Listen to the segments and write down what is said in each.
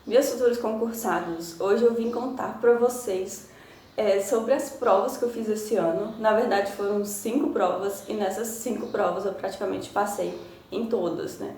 Meus futuros concursados, hoje eu vim contar para vocês sobre as provas que eu fiz esse ano. Na verdade foram 5 provas e nessas 5 provas eu praticamente passei em todas, né?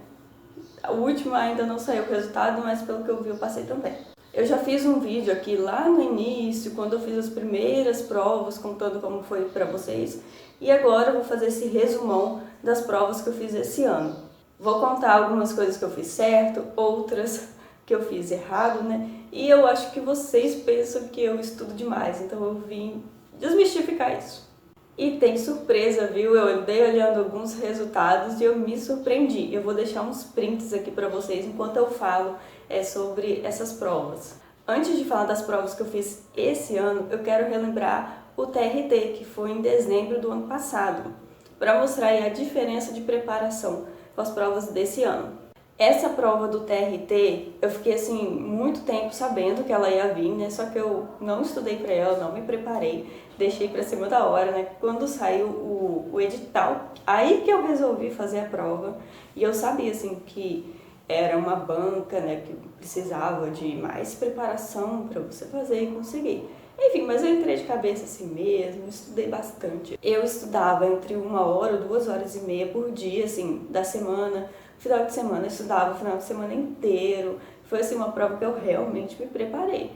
A última ainda não saiu o resultado, mas pelo que eu vi eu passei também. Eu já fiz um vídeo aqui lá no início, quando eu fiz as primeiras provas, contando como foi para vocês. E agora eu vou fazer esse resumão das provas que eu fiz esse ano. Vou contar algumas coisas que eu fiz certo, outras que eu fiz errado, né? E eu acho que vocês pensam que eu estudo demais, então eu vim desmistificar isso. E tem surpresa, viu? Eu andei olhando alguns resultados e eu me surpreendi. Eu vou deixar uns prints aqui para vocês enquanto eu falo sobre essas provas. Antes de falar das provas que eu fiz esse ano, eu quero relembrar o TRT, que foi em dezembro do ano passado, para mostrar aí a diferença de preparação com as provas desse ano. Essa prova do TRT, eu fiquei assim muito tempo sabendo que ela ia vir, né? Só que eu não estudei para ela, não me preparei, deixei para cima da hora, né? Quando saiu o edital, aí que eu resolvi fazer a prova. E eu sabia assim que era uma banca, né, que precisava de mais preparação para você fazer e conseguir. Enfim, mas eu entrei de cabeça assim mesmo, estudei bastante. Eu estudava entre 1 hora ou 2 horas e meia por dia, assim, da semana. Final de semana eu estudava o final de semana inteiro. Foi assim uma prova que eu realmente me preparei.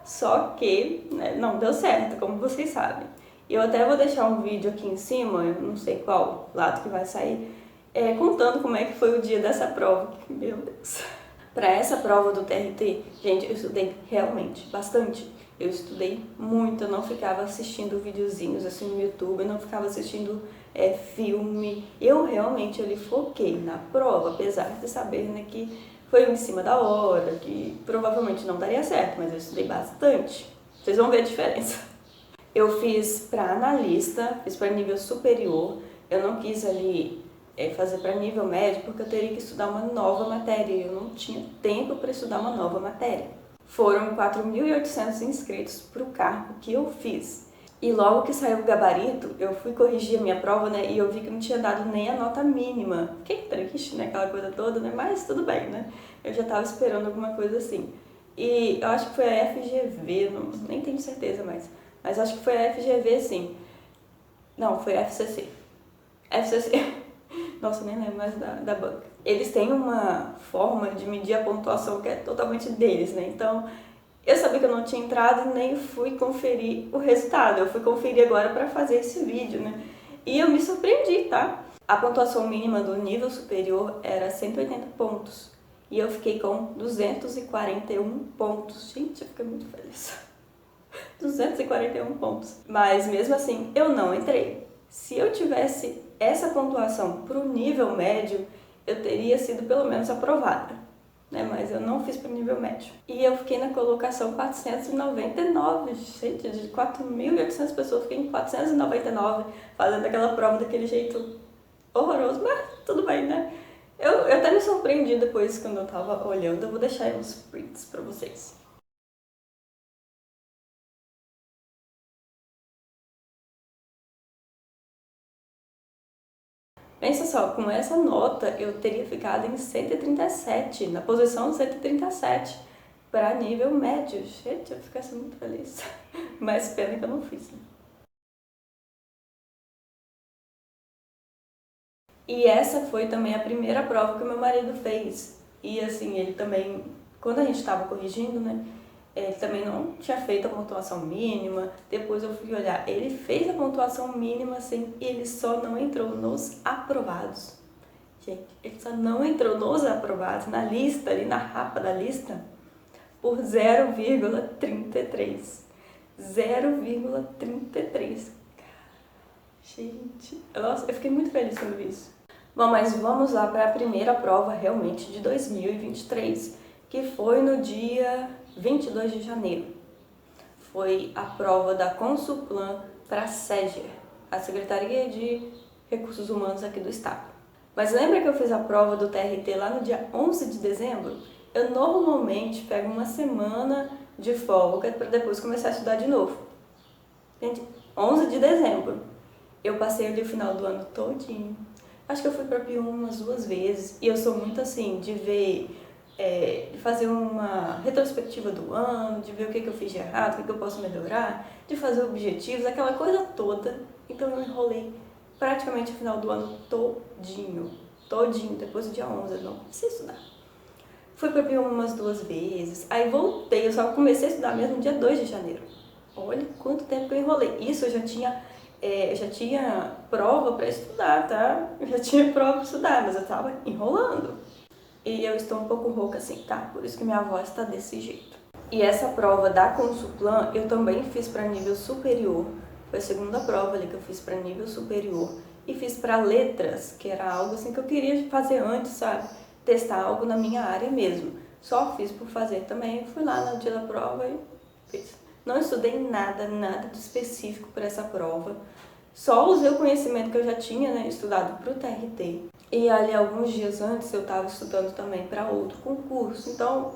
Só que, né, não deu certo, como vocês sabem. Eu até vou deixar um vídeo aqui em cima, eu não sei qual lado que vai sair, contando como é que foi o dia dessa prova. Meu Deus. Para essa prova do TRT, gente, eu estudei realmente bastante. Eu estudei muito, eu não ficava assistindo videozinhos assim no YouTube, eu não ficava assistindo filme. Eu realmente foquei na prova, apesar de saber, né, que foi em cima da hora, que provavelmente não daria certo, mas eu estudei bastante. Vocês vão ver a diferença. Eu fiz para analista, fiz para nível superior, eu não quis ali fazer para nível médio porque eu teria que estudar uma nova matéria e eu não tinha tempo para estudar uma nova matéria. Foram 4.800 inscritos para o cargo que eu fiz. E logo que saiu o gabarito, eu fui corrigir a minha prova, né, e eu vi que não tinha dado nem a nota mínima. Fiquei triste, né, aquela coisa toda, né, mas tudo bem, né. Eu já estava esperando alguma coisa assim. E eu acho que foi a FGV, nem tenho certeza mais. Mas acho que foi a FGV, sim. Não, foi a FCC. FCC. Nossa, nem lembro mais da banca. Eles têm uma forma de medir a pontuação que é totalmente deles, né? Então, eu sabia que eu não tinha entrado e nem fui conferir o resultado. Eu fui conferir agora para fazer esse vídeo, né? E eu me surpreendi, tá? A pontuação mínima do nível superior era 180 pontos. E eu fiquei com 241 pontos. Gente, eu fiquei muito feliz. 241 pontos. Mas mesmo assim, eu não entrei. Se eu tivesse essa pontuação para o nível médio, eu teria sido pelo menos aprovada, né? Mas eu não fiz para o nível médio. E eu fiquei na colocação 499, gente, de 4.800 pessoas, fiquei em 499, fazendo aquela prova daquele jeito horroroso, mas tudo bem, né? Eu até me surpreendi depois quando eu tava olhando, eu vou deixar aí uns prints para vocês. Pensa só, com essa nota eu teria ficado em 137, na posição 137, para nível médio. Gente, eu ficasse muito feliz. Mas pena que eu não fiz, né? E essa foi também a primeira prova que meu marido fez. E assim, ele também, quando a gente estava corrigindo, né? Ele também não tinha feito a pontuação mínima. Depois eu fui olhar, ele fez a pontuação mínima, assim, e ele só não entrou nos aprovados. Gente, ele só não entrou nos aprovados, na lista, ali na rapa da lista, por 0,33. 0,33. Gente, nossa, eu fiquei muito feliz quando vi isso. Bom, mas vamos lá para a primeira prova realmente de 2023, que foi no dia 22 de janeiro. Foi a prova da Consulplan para a SEGER, a Secretaria de Recursos Humanos aqui do Estado. Mas lembra que eu fiz a prova do TRT lá no dia 11 de dezembro? Eu normalmente pego uma semana de folga para depois começar a estudar de novo. Gente, 11 de dezembro. Eu passei ali o final do ano todinho. Acho que eu fui para Pium umas 2 vezes. E eu sou muito assim, de ver de fazer uma retrospectiva do ano, de ver o que eu fiz de errado, o que eu posso melhorar, de fazer objetivos, aquela coisa toda. Então eu enrolei praticamente o final do ano todinho, depois do dia 11, eu não comecei a estudar. Fui para Piauí umas 2 vezes, aí voltei, eu só comecei a estudar mesmo no dia 2 de janeiro. Olha quanto tempo que eu enrolei. Isso eu já tinha prova para estudar, tá? Eu já tinha prova para estudar, mas eu tava enrolando. E eu estou um pouco rouca assim, tá? Por isso que minha voz está desse jeito. E essa prova da Consuplan eu também fiz para nível superior. Foi a segunda prova ali que eu fiz para nível superior. E fiz para letras, que era algo assim que eu queria fazer antes, sabe? Testar algo na minha área mesmo. Só fiz por fazer também. Fui lá no dia da prova e fiz. Não estudei nada de específico para essa prova. Só usei o conhecimento que eu já tinha, né, estudado para o TRT. E ali alguns dias antes eu estava estudando também para outro concurso. Então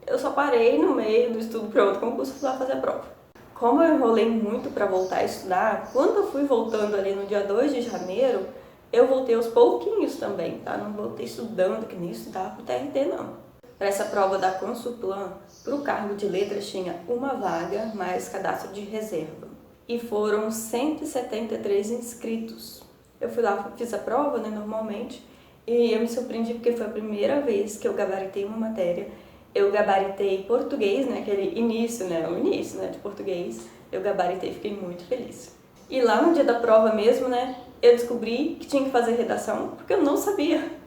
eu só parei no meio do estudo para outro concurso e fui lá fazer a prova. Como eu enrolei muito para voltar a estudar, quando eu fui voltando ali no dia 2 de janeiro, eu voltei aos pouquinhos também, tá? Não voltei estudando, que nem estudava para o TRT, não. Para essa prova da Consuplan, para o cargo de letras tinha uma vaga, mais cadastro de reserva. E foram 173 inscritos. Eu fui lá, fiz a prova, né, normalmente, e eu me surpreendi porque foi a primeira vez que eu gabaritei uma matéria. Eu gabaritei português, né, aquele início, né, o início, né, de português. Eu gabaritei, fiquei muito feliz. E lá no dia da prova mesmo, né, eu descobri que tinha que fazer redação, porque eu não sabia.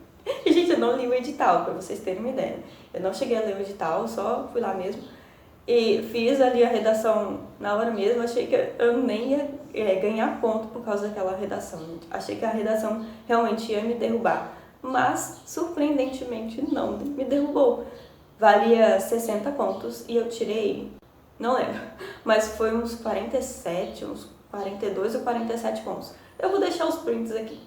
E, gente, eu não li o edital, para vocês terem uma ideia. Eu não cheguei a ler o edital, só fui lá mesmo. E fiz ali a redação na hora mesmo, achei que eu nem ia ganhar ponto por causa daquela redação. Achei que a redação realmente ia me derrubar. Mas, surpreendentemente, não me derrubou. Valia 60 pontos e eu tirei, não lembro, mas foi uns 47, uns 42 ou 47 pontos. Eu vou deixar os prints aqui.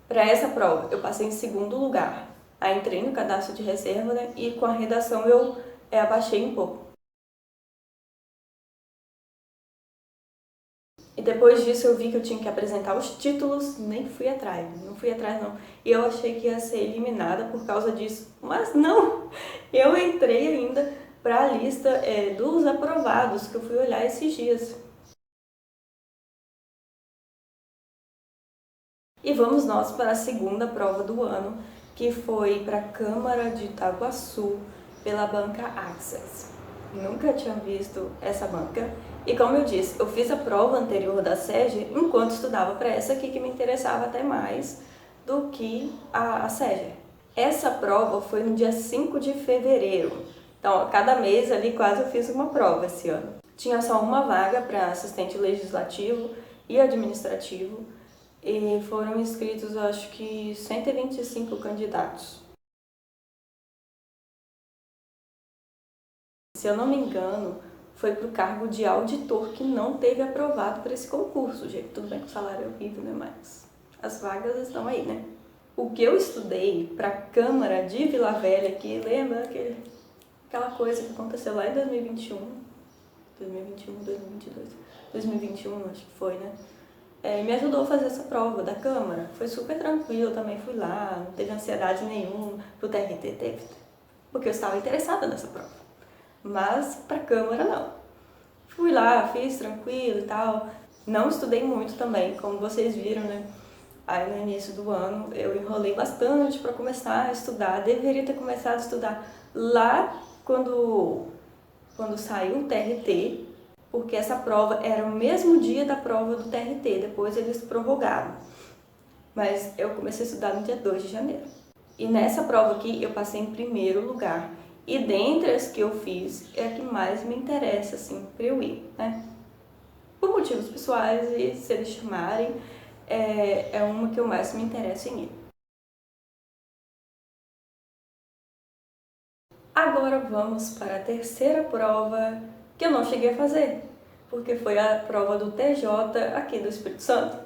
Para essa prova, eu passei em segundo lugar. Aí entrei no cadastro de reserva, né, e com a redação eu abaixei um pouco. E depois disso eu vi que eu tinha que apresentar os títulos, nem fui atrás, não fui atrás não. E eu achei que ia ser eliminada por causa disso, mas não! Eu entrei ainda para a lista dos aprovados, que eu fui olhar esses dias. E vamos nós para a segunda prova do ano, que foi para a Câmara de Itaguaçu, pela banca Access. Nunca tinha visto essa banca. E como eu disse, eu fiz a prova anterior da SEGE enquanto estudava para essa aqui, que me interessava até mais do que a SEGE. Essa prova foi no dia 5 de fevereiro. Então, cada mês ali quase eu fiz uma prova esse ano. Tinha só uma vaga para assistente legislativo e administrativo. E foram inscritos, acho que 125 candidatos. Se eu não me engano, foi para o cargo de auditor que não teve aprovado para esse concurso, gente. Tudo bem que o salário é horrível, né? Mas as vagas estão aí, né? O que eu estudei para a Câmara de Vila Velha, que lembra aquela coisa que aconteceu lá em 2021, 2022, 2021 acho que foi, né? Me ajudou a fazer essa prova da Câmara. Foi super tranquilo, também fui lá, não teve ansiedade nenhuma. Pro TRT teve, porque eu estava interessada nessa prova. Mas para a Câmara não. Fui lá, fiz tranquilo e tal. Não estudei muito também, como vocês viram, né? Aí no início do ano eu enrolei bastante para começar a estudar. Deveria ter começado a estudar lá quando saiu o TRT, porque essa prova era o mesmo dia da prova do TRT, depois eles prorrogaram. Mas eu comecei a estudar no dia 2 de janeiro. E nessa prova aqui eu passei em primeiro lugar. E dentre as que eu fiz, é a que mais me interessa, assim, pra eu ir, né? Por motivos pessoais, e se eles chamarem, é uma que eu mais me interesso em ir. Agora vamos para a terceira prova que eu não cheguei a fazer, porque foi a prova do TJ aqui do Espírito Santo.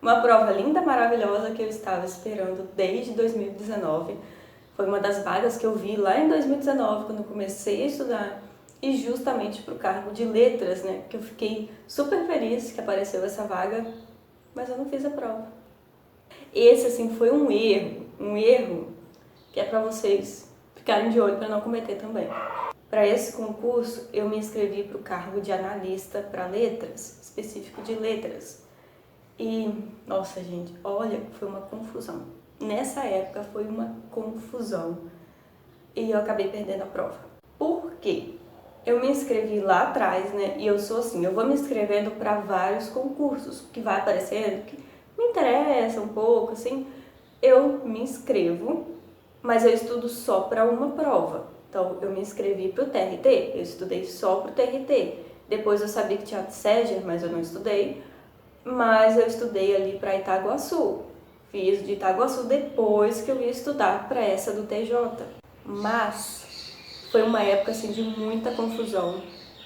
Uma prova linda, maravilhosa que eu estava esperando desde 2019. Foi uma das vagas que eu vi lá em 2019, quando eu comecei a estudar, e justamente para o cargo de letras, né? Que eu fiquei super feliz que apareceu essa vaga, mas eu não fiz a prova. Esse, assim, foi um erro que é para vocês ficarem de olho para não cometer também. Para esse concurso, eu me inscrevi para o cargo de analista para letras, específico de letras. E, nossa, gente, olha, foi uma confusão. Nessa época foi uma confusão e eu acabei perdendo a prova. Por quê? Eu me inscrevi lá atrás, né? E eu sou assim, eu vou me inscrevendo para vários concursos que vai aparecendo, que me interessa um pouco, assim. Eu me inscrevo, mas eu estudo só para uma prova. Então, eu me inscrevi para o TRT, eu estudei só para o TRT. Depois eu sabia que tinha SEGER, mas eu não estudei. Mas eu estudei ali para Itaguaçu. Fiz de Itaguaçu depois que eu ia estudar para essa do TJ. Mas foi uma época assim de muita confusão.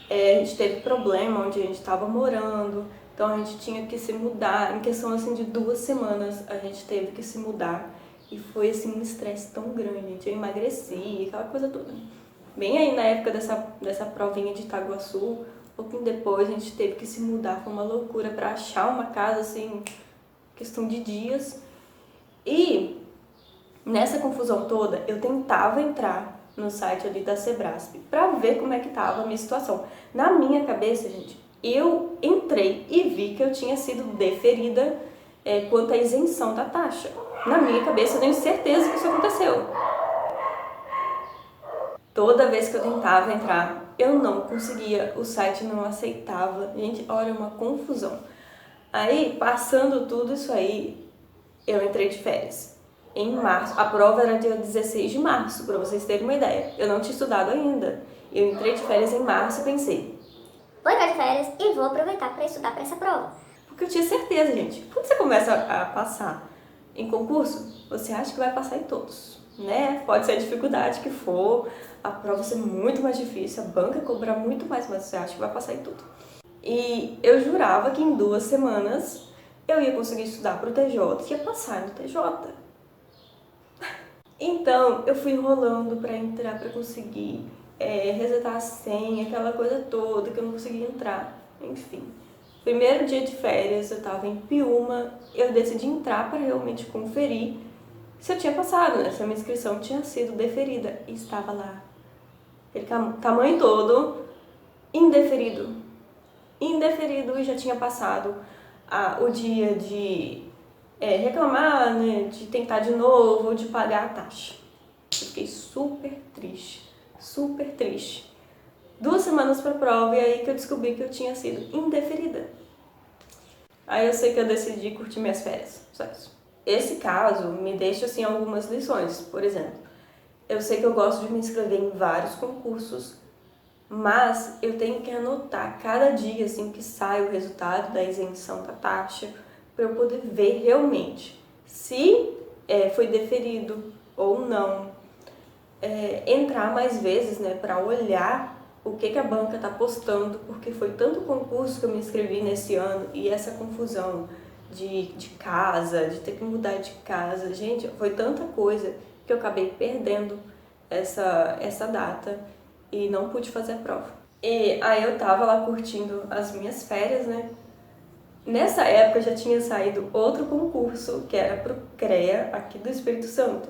A gente teve problema onde a gente estava morando, então a gente tinha que se mudar. Em questão assim de 2 semanas a gente teve que se mudar e foi assim um estresse tão grande, gente. Eu emagreci, aquela coisa toda. Bem aí na época dessa provinha de Itaguaçu, um pouquinho depois a gente teve que se mudar, foi uma loucura para achar uma casa assim, questão de dias. E nessa confusão toda eu tentava entrar no site ali da Sebrasp para ver como é que tava a minha situação. Na minha cabeça, gente, eu entrei e vi que eu tinha sido deferida quanto à isenção da taxa. Na minha cabeça, eu tenho certeza que isso aconteceu. Toda vez que eu tentava entrar, eu não conseguia, o site não aceitava. Gente, olha, uma confusão. Aí, passando tudo isso aí, eu entrei de férias. Em março, a prova era dia 16 de março, para vocês terem uma ideia. Eu não tinha estudado ainda. Eu entrei de férias em março e pensei, vou entrar de férias e vou aproveitar para estudar para essa prova. porque eu tinha certeza, gente. Quando você começa a passar em concurso, você acha que vai passar em todos, né? Pode ser a dificuldade que for, a prova ser muito mais difícil, a banca cobrar muito mais, mas você acha que vai passar em tudo. E eu jurava que em 2 semanas eu ia conseguir estudar para o TJ e ia passar no TJ. Então, eu fui enrolando para entrar, para conseguir resetar a senha, aquela coisa toda que eu não conseguia entrar. Enfim, primeiro dia de férias, eu estava em Piúma, eu decidi entrar para realmente conferir se eu tinha passado, né? Se a minha inscrição tinha sido deferida. E estava lá, aquele tamanho todo, indeferido. Indeferido e já tinha passado o dia de reclamar, né, de tentar de novo, de pagar a taxa. Eu fiquei super triste, super triste. 2 semanas para a prova e aí que eu descobri que eu tinha sido indeferida. Aí eu sei que eu decidi curtir minhas férias, só isso. Esse caso me deixa assim algumas lições. Por exemplo, eu sei que eu gosto de me inscrever em vários concursos, mas eu tenho que anotar cada dia assim que sai o resultado da isenção da taxa, para eu poder ver realmente se foi deferido ou não. Entrar mais vezes, né, para olhar o que a banca está postando, porque foi tanto concurso que eu me inscrevi nesse ano e essa confusão de casa, de ter que mudar de casa. Gente, foi tanta coisa que eu acabei perdendo essa data e não pude fazer a prova. E aí eu tava lá curtindo as minhas férias, né? Nessa época já tinha saído outro concurso, que era pro CREA aqui do Espírito Santo.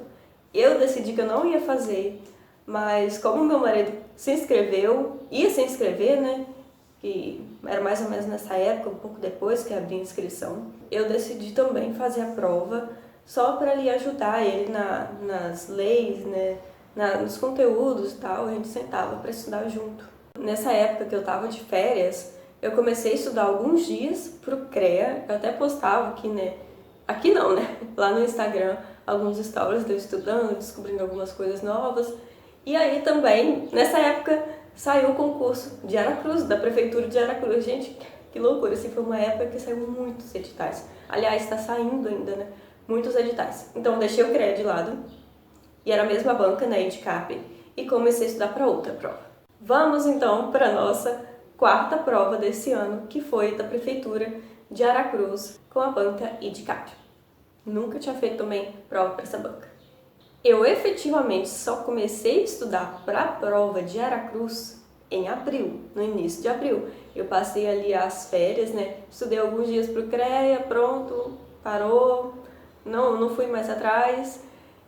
Eu decidi que eu não ia fazer, mas como meu marido se inscreveu, ia se inscrever, né? Que era mais ou menos nessa época, um pouco depois que abri a inscrição, eu decidi também fazer a prova só para lhe ajudar ele nas leis, né? Nos conteúdos e tal, a gente sentava para estudar junto. Nessa época que eu tava de férias, eu comecei a estudar alguns dias pro CREA, eu até postava aqui, né? Aqui não, né? Lá no Instagram, alguns stories de eu estudando, descobrindo algumas coisas novas. E aí também, nessa época, saiu o concurso de Aracruz, da Prefeitura de Aracruz. Gente, que loucura, assim, foi uma época que saiu muitos editais. Aliás, está saindo ainda, né? Muitos editais. Então, deixei o CREA de lado, e era a mesma banca, né, Edcap, e comecei a estudar para outra prova. Vamos então para a nossa 4ª prova desse ano, que foi da Prefeitura de Aracruz, com a banca Edcap. Nunca tinha feito também prova para essa banca. Eu efetivamente só comecei a estudar para a prova de Aracruz em abril, no início de abril. Eu passei ali as férias, né? Estudei alguns dias para o CREA, pronto, parou. não fui mais atrás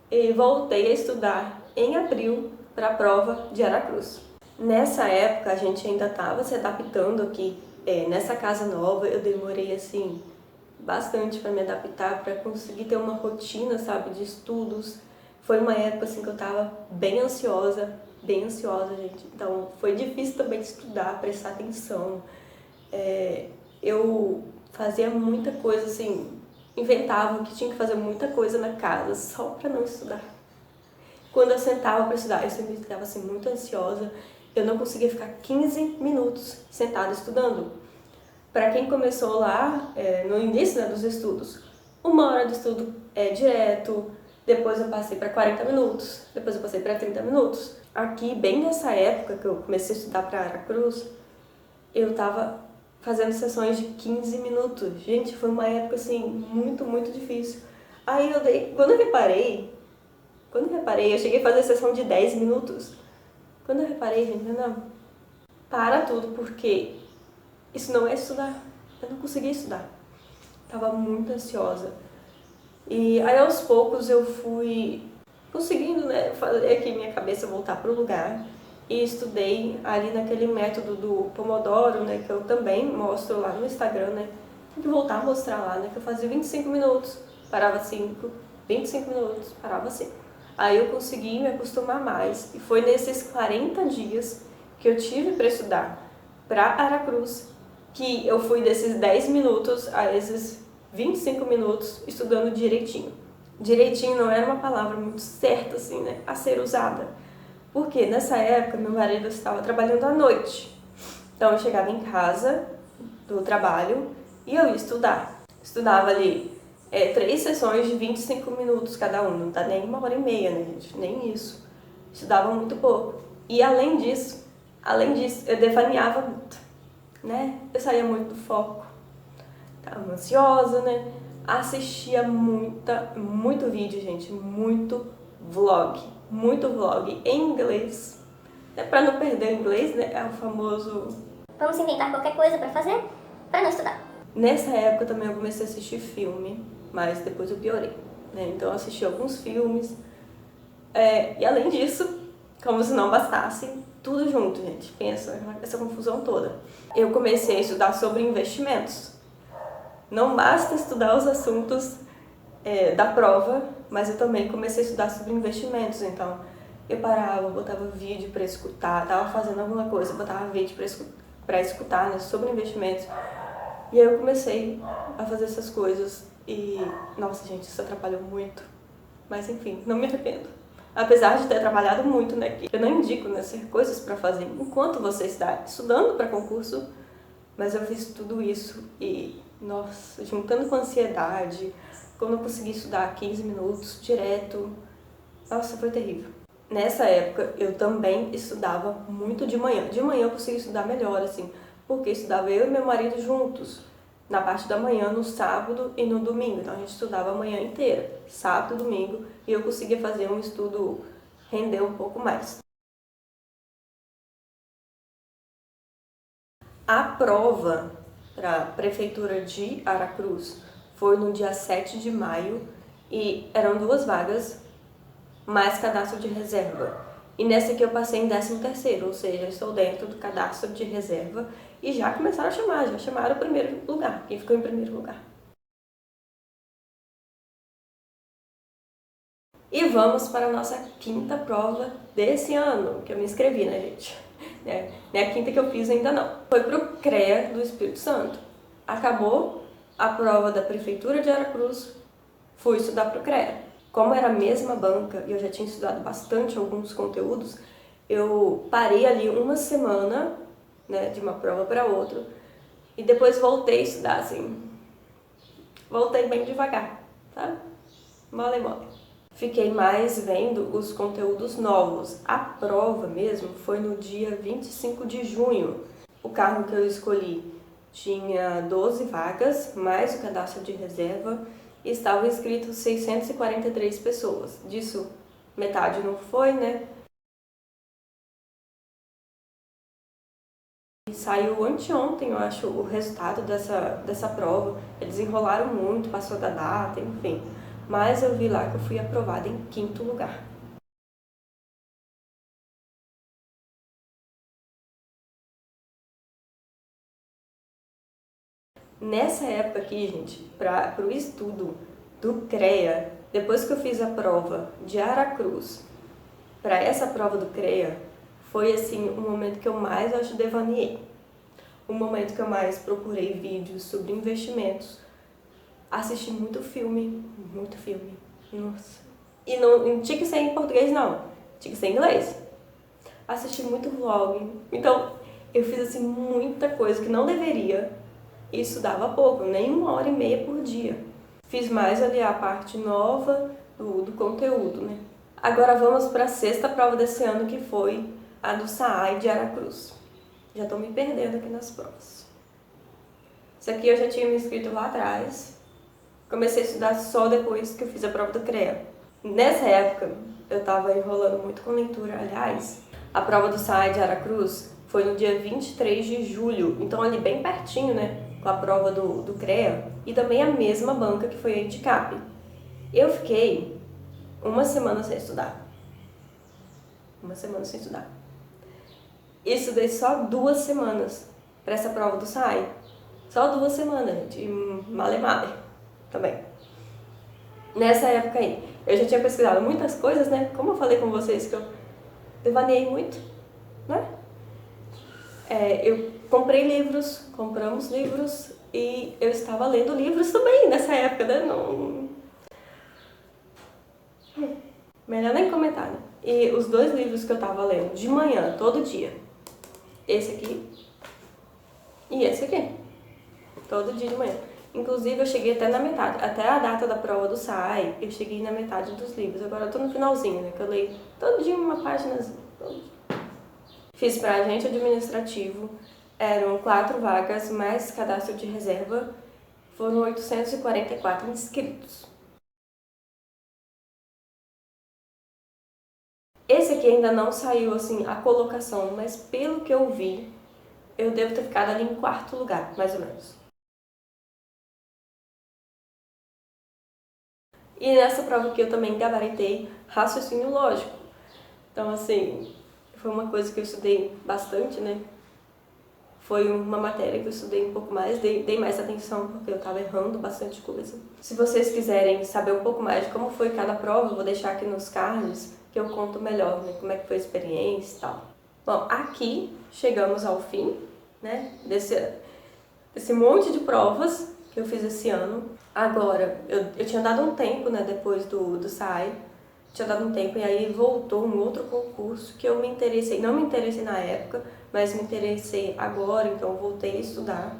e voltei a estudar em abril para a prova de Aracruz. Nessa época a gente ainda estava se adaptando aqui, nessa casa nova. Eu demorei assim bastante para me adaptar, para conseguir ter uma rotina, sabe, de estudos. Foi uma época assim que eu estava bem ansiosa, gente. Então foi difícil também estudar, prestar atenção. Eu fazia muita coisa assim, inventava que tinha que fazer muita coisa na casa só para não estudar. Quando eu sentava para estudar, eu sempre ficava assim muito ansiosa. Eu não conseguia ficar 15 minutos sentada estudando. Para quem começou lá, no início, né, dos estudos, 1 hora de estudo direto, depois eu passei para 40 minutos, depois eu passei para 30 minutos. Aqui, bem nessa época que eu comecei a estudar para Aracruz, eu estava fazendo sessões de 15 minutos. Gente, foi uma época assim muito, muito difícil. Aí quando eu reparei, eu cheguei a fazer sessão de 10 minutos. Quando eu reparei, gente, não, para tudo, porque isso não é estudar. Eu não conseguia estudar. Tava muito ansiosa. E aí aos poucos eu fui conseguindo, né, fazer aqui minha cabeça voltar pro lugar. E estudei ali naquele método do Pomodoro, né, que eu também mostro lá no Instagram, né. Tem que voltar a mostrar lá, né, que eu fazia 25 minutos, parava 5, 25 minutos, parava 5. Aí eu consegui me acostumar mais. E foi nesses 40 dias que eu tive para estudar para Aracruz que eu fui desses 10 minutos a esses 25 minutos estudando direitinho. Direitinho não era uma palavra muito certa, assim, né, a ser usada. Porque nessa época meu marido estava trabalhando à noite. Então eu chegava em casa do trabalho e eu ia estudar. Estudava ali 3 sessões de 25 minutos cada uma, não dá nem 1 hora e meia, né, gente? Nem isso. Estudava muito pouco. E além disso, eu devaneava muito, né? Eu saía muito do foco. Tava ansiosa, né? Assistia muito vídeo, gente, muito vlog em inglês. Pra não perder o inglês, né? É o famoso... Vamos inventar qualquer coisa pra fazer, pra não estudar. Nessa época também eu comecei a assistir filme, mas depois eu piorei, né? Então eu assisti alguns filmes. E além disso, como se não bastasse, tudo junto, gente. Pensa, essa confusão toda. Eu comecei a estudar sobre investimentos. Não basta estudar os assuntos da prova, mas eu também comecei a estudar sobre investimentos. Então, eu parava, botava vídeo para escutar, tava fazendo alguma coisa, botava vídeo para escutar, né, sobre investimentos. E aí eu comecei a fazer essas coisas e, nossa, gente, isso atrapalhou muito. Mas enfim, não me arrependo. Apesar de ter trabalhado muito, né, que eu não indico, né, ser coisas para fazer enquanto você está estudando para concurso, mas eu fiz tudo isso e, nossa, juntando com a ansiedade, quando eu consegui estudar 15 minutos direto, nossa, foi terrível. Nessa época, eu também estudava muito de manhã. De manhã eu consegui estudar melhor, assim, porque estudava eu e meu marido juntos, na parte da manhã, no sábado e no domingo. Então a gente estudava a manhã inteira, sábado e domingo, e eu conseguia fazer um estudo render um pouco mais. A prova para a Prefeitura de Aracruz foi no dia 7 de maio e eram 2 vagas, mais cadastro de reserva. E nessa aqui eu passei em 13º, ou seja, estou dentro do cadastro de reserva e já começaram a chamar, já chamaram o primeiro lugar, quem ficou em primeiro lugar. E vamos para a nossa 5ª prova desse ano, que eu me inscrevi, né, gente? Não é a 5ª que eu fiz ainda não. Foi para o CREA do Espírito Santo. Acabou a prova da Prefeitura de Aracruz, fui estudar para o CREA. Como era a mesma banca e eu já tinha estudado bastante alguns conteúdos, eu parei ali 1 semana, né, de uma prova para outra, e depois voltei a estudar, assim, voltei bem devagar, tá? Mole, mole. Fiquei mais vendo os conteúdos novos. A prova mesmo foi no dia 25 de junho. O carro que eu escolhi tinha 12 vagas, mais o cadastro de reserva, e estavam inscritos 643 pessoas. Disso, metade não foi, né? E saiu anteontem, eu acho, o resultado dessa prova. Eles enrolaram muito, passou da data, enfim. mas eu vi lá que eu fui aprovada em 5º lugar. Nessa época aqui, gente, para o estudo do CREA, depois que eu fiz a prova de Aracruz, para essa prova do CREA, foi assim o momento que eu mais, acho, devaneei. O momento que eu mais procurei vídeos sobre investimentos, assisti muito filme, nossa. E não tinha que ser em português não, tinha que ser em inglês. Assisti muito vlog, então eu fiz assim muita coisa que não deveria e estudava pouco, nem 1h30 por dia. Fiz mais ali a parte nova do conteúdo, né? Agora vamos para a 6ª prova desse ano, que foi a do SAAI de Aracruz. Já estou me perdendo aqui nas provas. Isso aqui eu já tinha me inscrito lá atrás. Comecei a estudar só depois que eu fiz a prova do CREA. Nessa época, eu estava enrolando muito com leitura. Aliás, a prova do SAAI de Aracruz foi no dia 23 de julho, então ali bem pertinho, né, com a prova do CREA, e também a mesma banca que foi a EDCAP. Eu fiquei uma semana sem estudar. E estudei só 2 semanas para essa prova do SAAI. Só 2 semanas, de male também. Nessa época aí, eu já tinha pesquisado muitas coisas, né? Como eu falei com vocês que eu devaneei muito, né? Eu compramos livros e eu estava lendo livros também nessa época, né? Melhor nem comentar, né? E os 2 livros que eu estava lendo de manhã, todo dia, esse aqui e esse aqui, todo dia de manhã. Inclusive eu cheguei até na metade, até a data da prova do SAAI, eu cheguei na metade dos livros. Agora eu tô no finalzinho, né? Que eu leio todo dia uma páginazinha. Fiz para agente administrativo, eram 4 vagas, mais cadastro de reserva, foram 844 inscritos. Esse aqui ainda não saiu assim a colocação, mas pelo que eu vi, eu devo ter ficado ali em 4º lugar, mais ou menos. E nessa prova aqui eu também gabaritei raciocínio lógico. Então, assim, foi uma coisa que eu estudei bastante, né? Foi uma matéria que eu estudei um pouco mais, dei mais atenção porque eu estava errando bastante coisa. Se vocês quiserem saber um pouco mais de como foi cada prova, eu vou deixar aqui nos cards que eu conto melhor, né? Como é que foi a experiência e tal. Bom, aqui chegamos ao fim, né? Desse monte de provas que eu fiz esse ano. Agora, eu tinha dado um tempo, né, depois do SAAI, tinha dado um tempo e aí voltou um outro concurso que eu me interessei, não me interessei na época, mas me interessei agora, então eu voltei a estudar.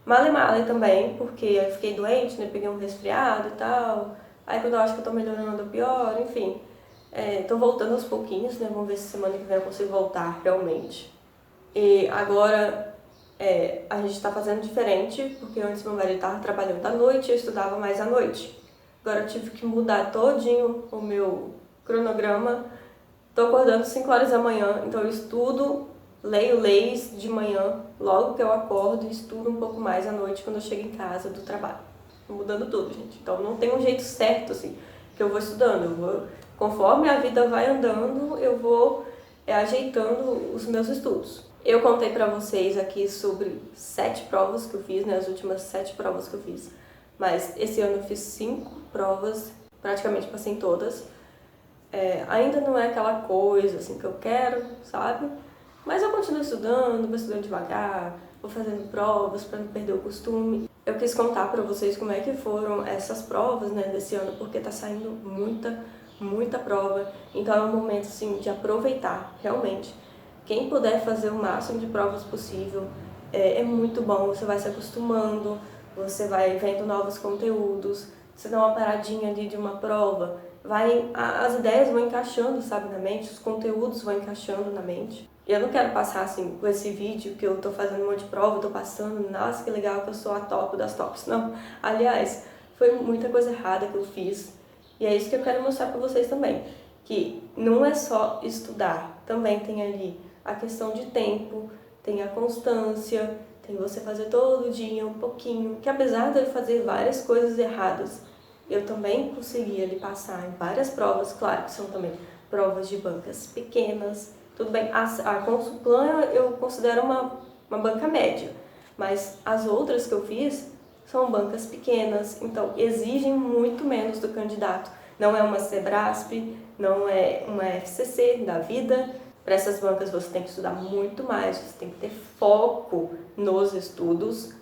Male também, porque eu fiquei doente, né, peguei um resfriado e tal, aí quando eu acho que eu tô melhorando, pior, enfim. Tô voltando aos pouquinhos, né, vamos ver se semana que vem eu consigo voltar realmente. E agora a gente está fazendo diferente, porque antes meu marido estava trabalhando à noite e eu estudava mais à noite. Agora eu tive que mudar todinho o meu cronograma. Tô acordando 5 horas da manhã, então eu estudo, leio leis de manhã, logo que eu acordo, e estudo um pouco mais à noite quando eu chego em casa do trabalho. Tô mudando tudo, gente. Então não tem um jeito certo, assim, que eu vou estudando. Eu vou, conforme a vida vai andando, eu vou ajeitando os meus estudos. Eu contei pra vocês aqui sobre 7 provas que eu fiz, né, as últimas 7 provas que eu fiz. Mas esse ano eu fiz 5 provas, praticamente passei em todas. Ainda não é aquela coisa assim que eu quero, sabe? Mas eu continuo estudando, vou estudando devagar, vou fazendo provas para não perder o costume. Eu quis contar pra vocês como é que foram essas provas, né, desse ano, porque tá saindo muita prova. Então é um momento assim de aproveitar, realmente. Quem puder fazer o máximo de provas possível, é muito bom, você vai se acostumando, você vai vendo novos conteúdos, você dá uma paradinha ali de uma prova, as ideias vão encaixando, sabe, na mente, os conteúdos vão encaixando na mente. Eu não quero passar assim com esse vídeo que eu tô fazendo um monte de prova, eu tô passando, nossa, que legal que eu sou a top das tops. Não, aliás, foi muita coisa errada que eu fiz. E é isso que eu quero mostrar pra vocês também, que não é só estudar, também tem ali a questão de tempo, tem a constância, tem você fazer todo dia um pouquinho, que apesar de eu fazer várias coisas erradas, eu também consegui ali passar em várias provas, claro que são também provas de bancas pequenas, tudo bem, a Consulplan eu considero uma banca média, mas as outras que eu fiz são bancas pequenas, então exigem muito menos do candidato. Não é uma Sebrasp, não é uma FCC da vida. Para essas bancas você tem que estudar muito mais, você tem que ter foco nos estudos,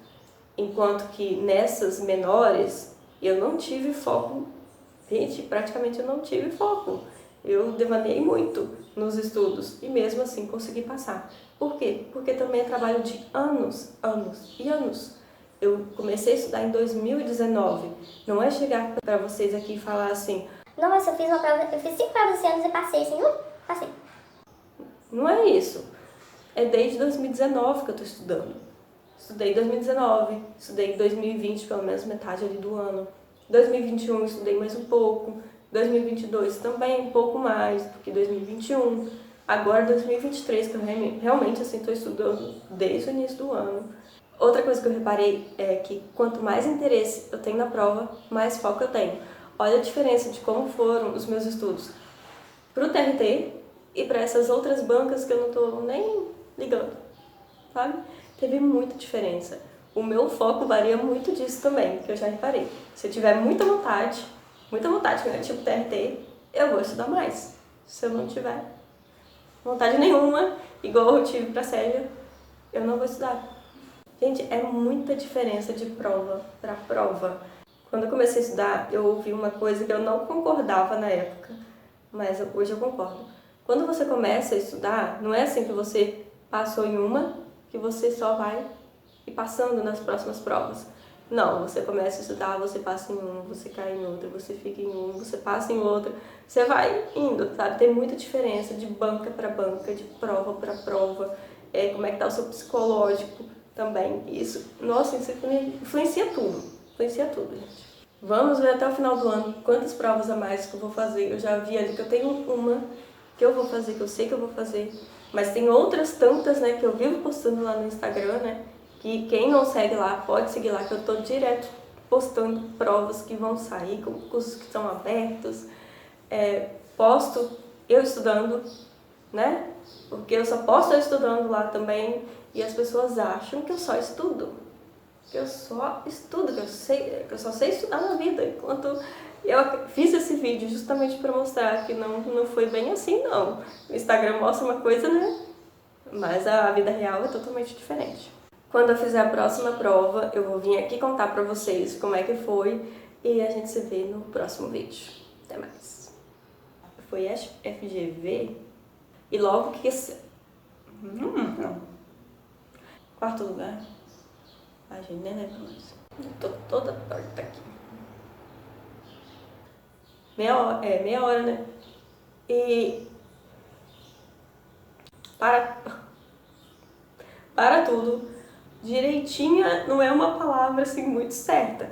enquanto que nessas menores eu não tive foco. Gente, praticamente eu não tive foco. Eu devaneei muito nos estudos e mesmo assim consegui passar. Por quê? Porque também é trabalho de anos, anos e anos. Eu comecei a estudar em 2019. Não é chegar para vocês aqui e falar assim: nossa, eu fiz 5 provas esse ano e passei assim, passei. Não é isso. É desde 2019 que eu estou estudando. Estudei em 2019, estudei em 2020, pelo menos metade ali do ano. 2021 estudei mais um pouco. 2022 também um pouco mais do que 2021. Agora 2023, que eu realmente assim estou estudando desde o início do ano. Outra coisa que eu reparei é que quanto mais interesse eu tenho na prova, mais foco eu tenho. Olha a diferença de como foram os meus estudos para o TRT e para essas outras bancas que eu não estou nem ligando, sabe? Teve muita diferença. O meu foco varia muito disso também, que eu já reparei. Se eu tiver muita vontade, né, tipo TRT, eu vou estudar mais. Se eu não tiver vontade nenhuma, igual eu tive para Célia, eu não vou estudar. Gente, é muita diferença de prova para prova. Quando eu comecei a estudar, eu ouvi uma coisa que eu não concordava na época, mas hoje eu concordo. Quando você começa a estudar, não é assim que você passou em uma, que você só vai ir passando nas próximas provas. Não, você começa a estudar, você passa em uma, você cai em outra, você fica em uma, você passa em outra, você vai indo, sabe? Tem muita diferença de banca para banca, de prova para prova, como é que tá o seu psicológico também. Isso, nossa, isso influencia tudo, gente. Vamos ver até o final do ano quantas provas a mais que eu vou fazer. Eu já vi ali que eu tenho uma que eu vou fazer, que eu sei que eu vou fazer, mas tem outras tantas, né, que eu vivo postando lá no Instagram, né, que quem não segue lá, pode seguir lá, que eu tô direto postando provas que vão sair, cursos que estão abertos, posto eu estudando, né, porque eu só posto eu estudando lá também, e as pessoas acham que eu só estudo, que eu só sei estudar na vida, enquanto eu fiz esse vídeo justamente para mostrar que não foi bem assim, não. O Instagram mostra uma coisa, né? Mas a vida real é totalmente diferente. Quando eu fizer a próxima prova, eu vou vir aqui contar para vocês como é que foi e a gente se vê no próximo vídeo. Até mais. Foi FGV e logo que não. Quarto lugar. Ai, gente, nem lembro mais. Eu tô toda torta aqui. Meia hora, né? E para tudo, direitinha não é uma palavra assim muito certa.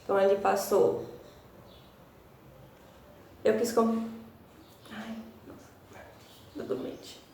Então ele passou. Eu quis Ai, nossa, eu tô doente.